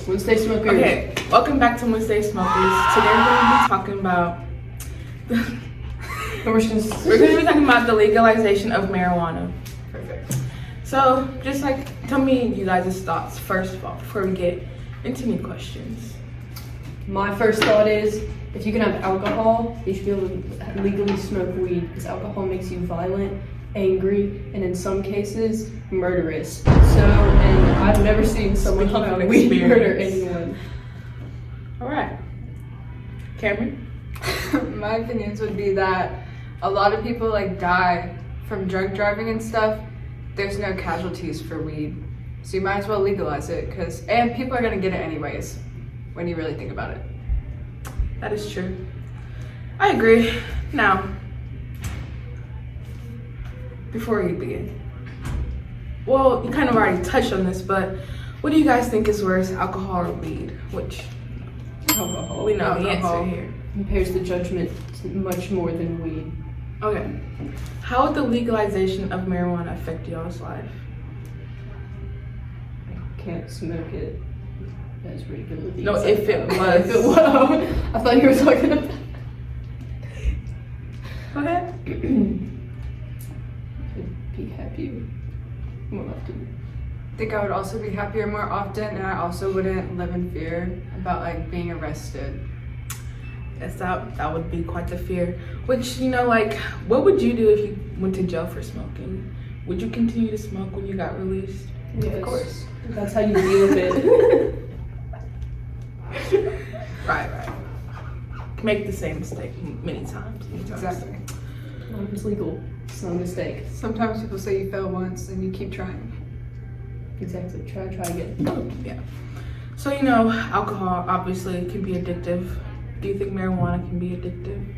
Wednesday Smokers. Okay, welcome back to Wednesday Smokers. Today we're going to be talking about we're going to be talking about the legalization of marijuana. Perfect. So, just like tell me you guys' thoughts first of all before we get into any questions. My first thought is, if you can have alcohol, you should be able to legally smoke weed because alcohol makes you violent, angry, and in some cases, murderous. And I've never seen someone Speaking of on weed murder experience. anyone. All right, Cameron. My opinions would be that a lot of people die from drug driving and stuff. There's no casualties for weed, so you might as well legalize it and people are gonna get it anyways when you really think about it. That is true. I agree. Now, before we begin, well, you kind of already touched on this, but what do you guys think is worse, alcohol or weed? Which Alcohol. we know the Alcohol. answer here. Compares the judgment much more than weed. Okay. How would the legalization of marijuana affect y'all's life? Can't smoke it as regularly. No, as if I it can. was. If it was. I thought you were talking about. Go ahead. I'd be happier more often. I think I would also be happier more often, and I also wouldn't live in fear about being arrested. Yes, that would be quite the fear. Which, what would you do if you went to jail for smoking? Would you continue to smoke when you got released? Yes. Of course. That's how you deal with it. Right. Make the same mistake many times. Exactly. It's legal. It's not a mistake. Sometimes people say you fail once and you keep trying. Exactly. Try again. Yeah. So, alcohol obviously can be addictive. Do you think marijuana can be addictive?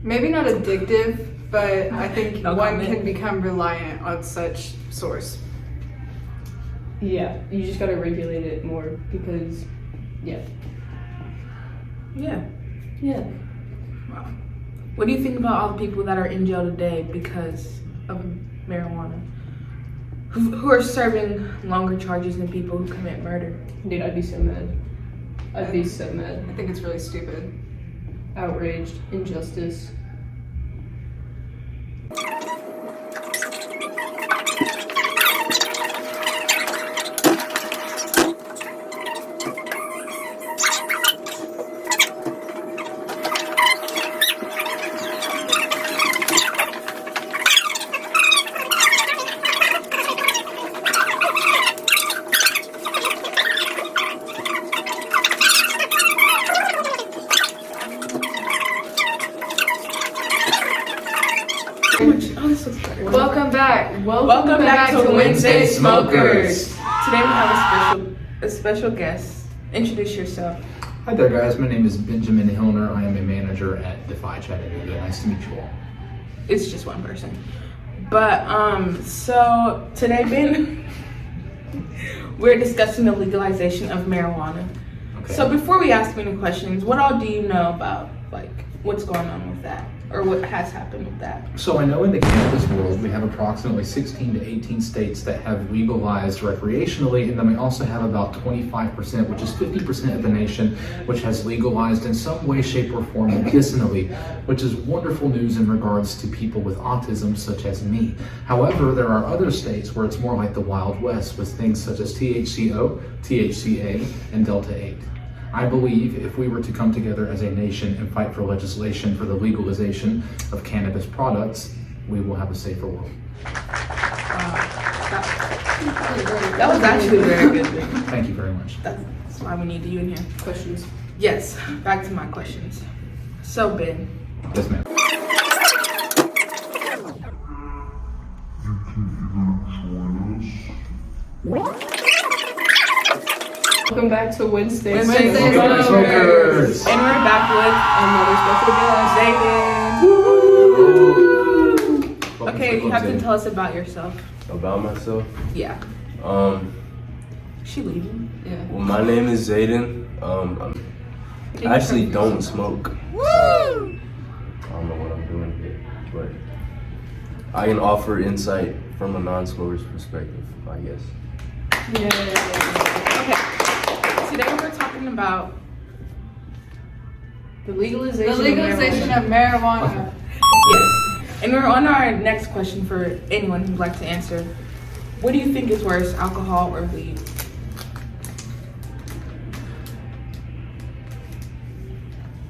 Maybe not addictive, but I think No one comment. can become reliant on such source. Yeah, you just gotta regulate it more because, yeah. Yeah. Wow. What do you think about all the people that are in jail today because of marijuana? Who are serving longer charges than people who commit murder? Dude, I'd be so mad. I'd be so mad. I think it's really stupid. Outraged. Injustice. Welcome back. Welcome back to Wednesday Smokers. Today we have a special guest. Introduce yourself. Hi there, guys. My name is Benjamin Hillner. I am a manager at Defy Chattanooga. Nice to meet you all. It's just one person. But so today, Ben, we're discussing the legalization of marijuana. Okay. So before we ask any questions, what all do you know about what's going on with that, or what has happened with that? So I know in the cannabis world, we have approximately 16 to 18 states that have legalized recreationally, and then we also have about 25%, which is 50% of the nation, which has legalized in some way, shape, or form medicinally, which is wonderful news in regards to people with autism, such as me. However, there are other states where it's more like the Wild West with things such as THCO, THCA, and Delta 8. I believe if we were to come together as a nation and fight for legislation for the legalization of cannabis products, we will have a safer world. That was actually very good. Thank you very much. That's why we need you in here. Questions? Yes, back to my questions. So Ben, Yes, ma'am. Welcome back to Wednesday Wednesday Smokers. Smokers. and we're back Another special guest. with okay, you have to tell us about yourself. About myself? Yeah. Um, She leaving? Yeah. well, my name is Zayden. I actually don't smoke. I don't know what I'm doing here, but I can offer insight from a non-smoker's perspective, I guess. Okay. Today we're talking about The The legalization, legalization of marijuana. yes. And we're on our next question for anyone who'd like to answer. What do you think is worse, alcohol or weed?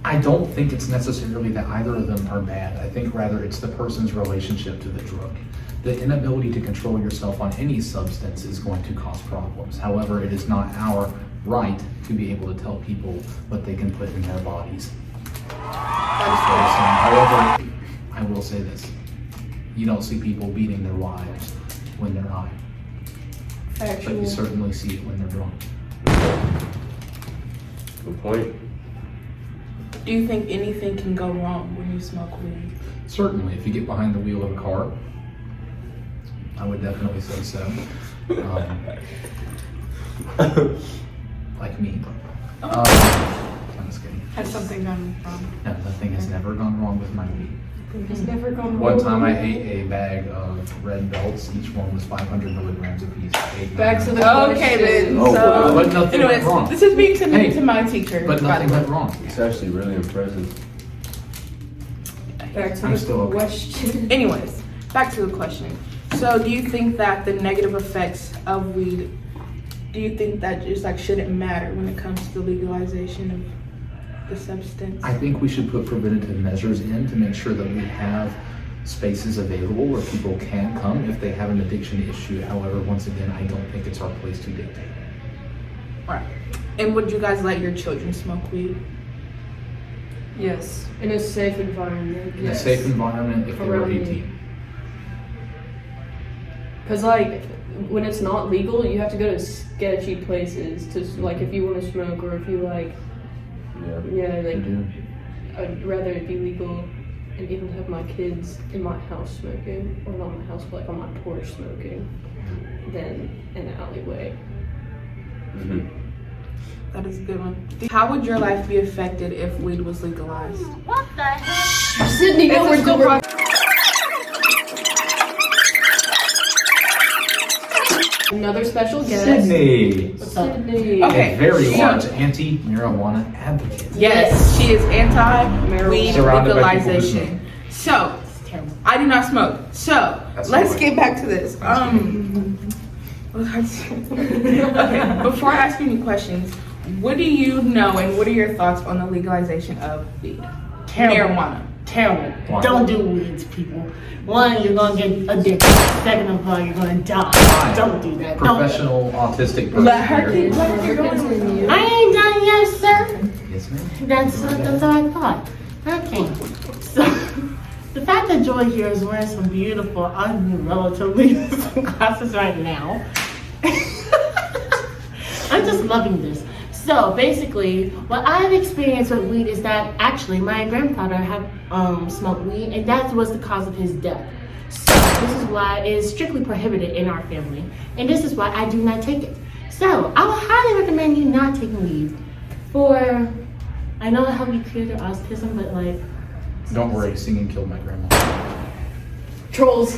I don't think it's necessarily that either of them are bad. I think rather it's the person's relationship to the drug. The inability to control yourself on any substance is going to cause problems. However, it is not our right to be able to tell people what they can put in their bodies. That's what I'm saying. However, I will say this. You don't see people beating their wives when they're high. But you certainly see it when they're drunk. Good point. Do you think anything can go wrong when you smoke weed? Certainly, if you get behind the wheel of a car, I would definitely say so. Like me. I'm just kidding. Has something gone wrong? No, nothing has never gone wrong with my weed. It's never gone One wrong. time I ate a bag of red belts. Each one was 500 milligrams apiece. I ate Back to nine. the Okay, question. then. Oh, So, But nothing anyways, went wrong. this is being submitted Hey, to my teacher. But by nothing the way. went wrong. It's actually really impressive. Back to I'm the still okay. question. Anyways, back to the question. So, do you think that the negative effects of weed, do you think that just like shouldn't matter when it comes to the legalization of the substance? I think we should put preventative measures in to make sure that we have spaces available where people can come if they have an addiction issue. However, once again, I don't think it's our place to dictate. Right. And would you guys let your children smoke weed? Yes. In a safe environment. In a Yes. safe environment if they were Around me. 18. Cause like when it's not legal, you have to go to sketchy places to like if you want to smoke or if you like Yeah. like You do. I'd rather it be legal and even have my kids in my house smoking or not my house but like on my porch smoking than in the alleyway. Mm-hmm. That is a good one. How would your life be affected if weed was legalized? Sydney, no, we're doing. Another special guest. Sydney! Sydney. Okay. A very so- large anti-marijuana advocate. Yes, she is anti-weed Surrounded by people who legalization. So, I do not smoke. So, That's let's fine. get back to this. What was I saying? Okay, before I ask you any questions, what do you know and what are your thoughts on the legalization of weed? Terrible. Marijuana. Terrible. Why? Don't do weeds, people. One, you're gonna get addicted. Second of all, you're gonna die. Fine. Don't do that. Don't. Professional autistic person Let her here. keep going. I ain't done yet, sir. Yes, ma'am. That's what I thought. Okay. So, the fact that Joy here is wearing some beautiful, relatively glasses right now. I'm just loving this. So basically, what I've experienced with weed is that actually my grandfather had smoked weed, and that was the cause of his death. So this is why it is strictly prohibited in our family, and this is why I do not take it. So I would highly recommend you not taking weed. I know it helped you cure your autism, but like, Don't worry, singing killed my grandma. Trolls.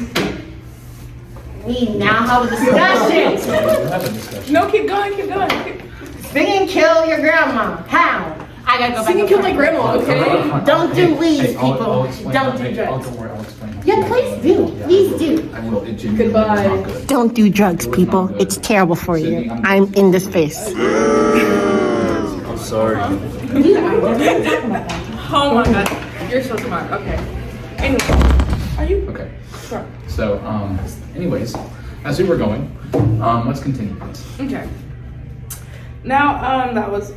we now have a discussion. We'll have a discussion. No, keep going, keep going. Sing and kill your grandma. How? I gotta go back. Sing and and kill forth. my grandma, okay? Don't do weeds, Hey, I'll people. explain Don't how- do hey, drugs. Don't worry, I'll explain. how Yeah, to please it. do. Yeah, Please I will. do. I will. It genuinely Goodbye. is not good. Don't do drugs, It was people. not good. It's terrible for Sydney, you. I'm- I'm in this face. I'm sorry. Oh my god, you're so smart. Okay. Anyway, are you? Okay. Sure. So, anyways, as we were going, let's continue, please. Okay. Now, that was,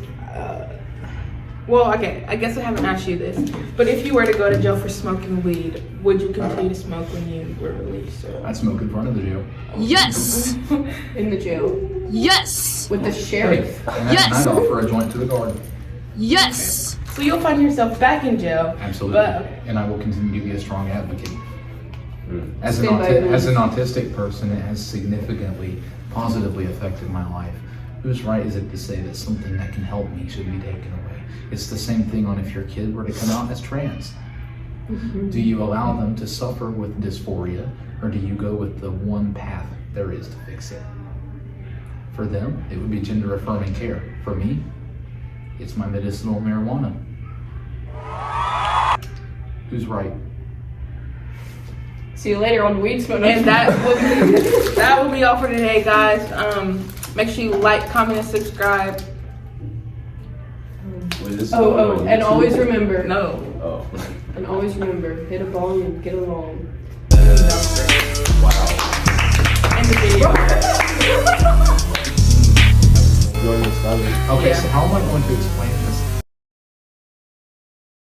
well, okay, I guess I haven't asked you this, but if you were to go to jail for smoking weed, would you continue to smoke when you were released? I smoke in front of the jail. Yes! In the jail. Yes! With the sheriff. Hey, and Yes! I'd offer a joint to the guard. Yes! So you'll find yourself back in jail. Absolutely. But, And I will continue to be a strong advocate. Mm. As an, Stand by your as an rules. autistic person, it has significantly, positively affected my life. Whose right is it to say that something that can help me should be taken away? It's the same thing on if your kid were to come out as trans. Do you allow them to suffer with dysphoria, or do you go with the one path there is to fix it? For them, it would be gender affirming care. For me, it's my medicinal marijuana. Who's right? See you later on Weed Smoke. And that will be all for today, guys. Make sure you like, comment, and subscribe. Wait, this is Oh, on and YouTube? always remember. No. Oh. And always remember, hit a bong and get along. Wow. End the video. Join the silence. Okay, Yeah. so how am I going to explain